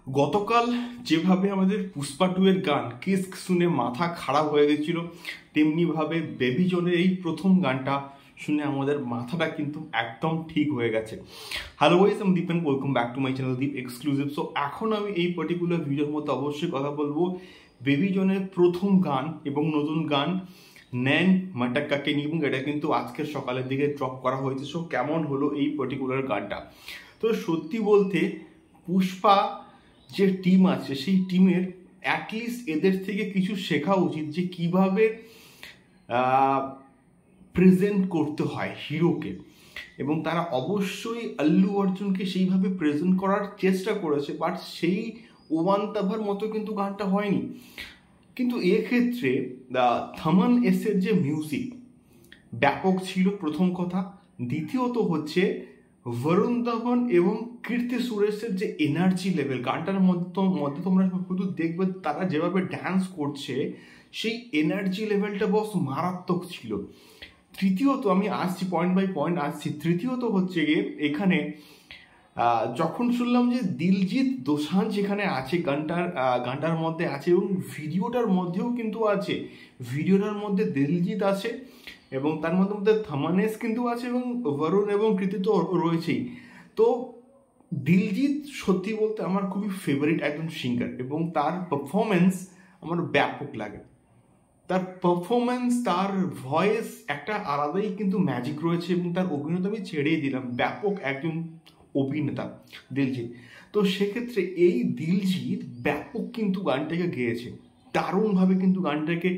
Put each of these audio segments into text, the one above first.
গতকাল যেভাবে আমাদের পুষ্পা 2 এর গান কিস্ক শুনে মাথা খারাপ হয়ে গেছিল, তেমনিভাবে বেবি জনের এই প্রথম গানটা শুনে আমাদের মাথাটা কিন্তু একদম ঠিক হয়ে গেছে। হ্যালো গাইস, আমি Deep and welcome back to my channel Deep exclusive. So এখন আমি এই পার্টিকুলার ভিডিওর মধ্যে অবশ্যই কথা বলবো বেবি জনের প্রথম গান এবং নতুন গান ন্যান মাটাক্কাকে নিয়ে, এবং এটা কিন্তু আজকের সকালের দিকে ড্রপ করা হয়েছে। সো কেমন হলো এই পার্টিকুলার গানটা? তো সত্যি বলতে পুষ্পা যে টিম আছে সেই টিমের অ্যাটলিস্ট এদের থেকে কিছু শেখা উচিত যে কিভাবে প্রেজেন্ট করতে হয় হিরোকে, এবং তারা অবশ্যই আল্লু অর্জুনকে সেইভাবে প্রেজেন্ট করার চেষ্টা করেছে, বাট সেই ওয়ান তাভার মতো কিন্তু গানটা হয়নি। কিন্তু এক্ষেত্রে থামান এসের যে মিউজিক ব্যাপক ছিল প্রথম কথা। দ্বিতীয়ত হচ্ছে বরুণ ধাওয়ান এবং কীর্তি সুরেশের যে এনার্জি লেভেল গানটার মধ্যে তোমরা শুধু দেখবে তারা যেভাবে ড্যান্স করছে, সেই এনার্জি লেভেলটা বস মারাত্মক ছিল। তৃতীয়ত আমি আসছি, পয়েন্ট বাই পয়েন্ট আসছি। তৃতীয়ত হচ্ছে গিয়ে এখানে যখন শুনলাম যে দিলজিৎ দোসাঞ্জ এখানে আছে, গানটার মধ্যে আছে এবং ভিডিওটার মধ্যেও কিন্তু আছে, ভিডিওটার মধ্যে দিলজিৎ আছে এবং তার মধ্যে থামানেস কিন্তু আছে এবং বরুণ এবং কৃতি তো রয়েছেই। তো দিলজিৎ সত্যি বলতে আমার খুবই ফেভারিট একজন সিঙ্গার, এবং তার পারফরমেন্স আমার ব্যাপক লাগে। তার পারফরমেন্স, তার ভয়েস একটা আলাদাই কিন্তু ম্যাজিক রয়েছে, এবং তার অভিনেতা আমি ছেড়েই দিলাম, ব্যাপক একজন অভিনেতা দিলজিৎ। তো সেক্ষেত্রে এই দিলজিৎ ব্যাপক কিন্তু গানটাকে গেয়েছে, দারুণভাবে কিন্তু গানটাকে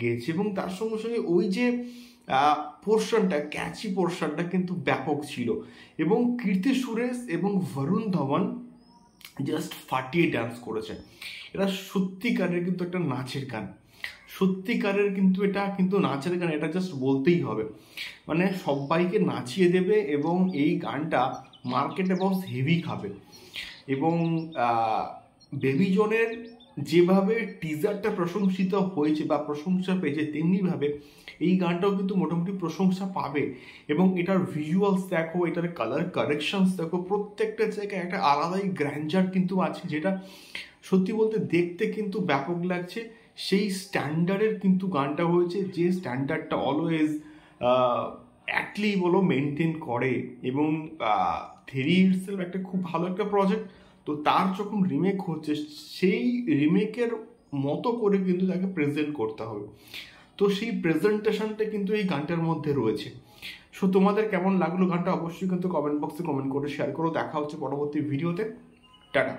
গেয়েছে, এবং তার সঙ্গে সঙ্গে ওই যে পোর্শনটা, ক্যাচি পোর্শনটা কিন্তু ব্যাপক ছিল। এবং কীর্তি সুরেশ এবং বরুণ ধাওয়ান জাস্ট ফাটিয়ে ডান্স করেছে। এটা সত্যিকারের কিন্তু একটা নাচের গান, সত্যিকারের কিন্তু এটা কিন্তু নাচের গান, এটা জাস্ট বলতেই হবে। মানে সবাইকে নাচিয়ে দেবে, এবং এই গানটা মার্কেটে বস হেভি খাবে। এবং বেবি জনের যেভাবে টিজারটা প্রশংসিত হয়েছে বা প্রশংসা পেয়েছে, তেমনিভাবে এই গানটাও কিন্তু মোটামুটি প্রশংসা পাবে। এবং এটার ভিজুয়ালস দেখো, এটার কালার কারেকশনস দেখো, প্রত্যেকটা জায়গায় একটা আলাদাই গ্র্যান্ডার কিন্তু আছে, যেটা সত্যি বলতে দেখতে কিন্তু ব্যাপক লাগছে। সেই স্ট্যান্ডার্ডের কিন্তু গানটা হয়েছে, যে স্ট্যান্ডার্ডটা অলওয়েজ অ্যাটলি বলো মেনটেন করে। এবং থেরি ইটসেলফ একটা খুব ভালো একটা প্রজেক্ট, তো তার যখন রিমেক হচ্ছে সেই রিমেকের মতো করে কিন্তু তাকে প্রেজেন্ট করতে হবে। তো সেই প্রেজেন্টেশনটা কিন্তু এই গানটার মধ্যে রয়েছে। সো তোমাদের কেমন লাগলো গানটা অবশ্যই কিন্তু কমেন্ট বক্সে কমেন্ট করে শেয়ার করো। দেখা হচ্ছে পরবর্তী ভিডিওতে। টাটা।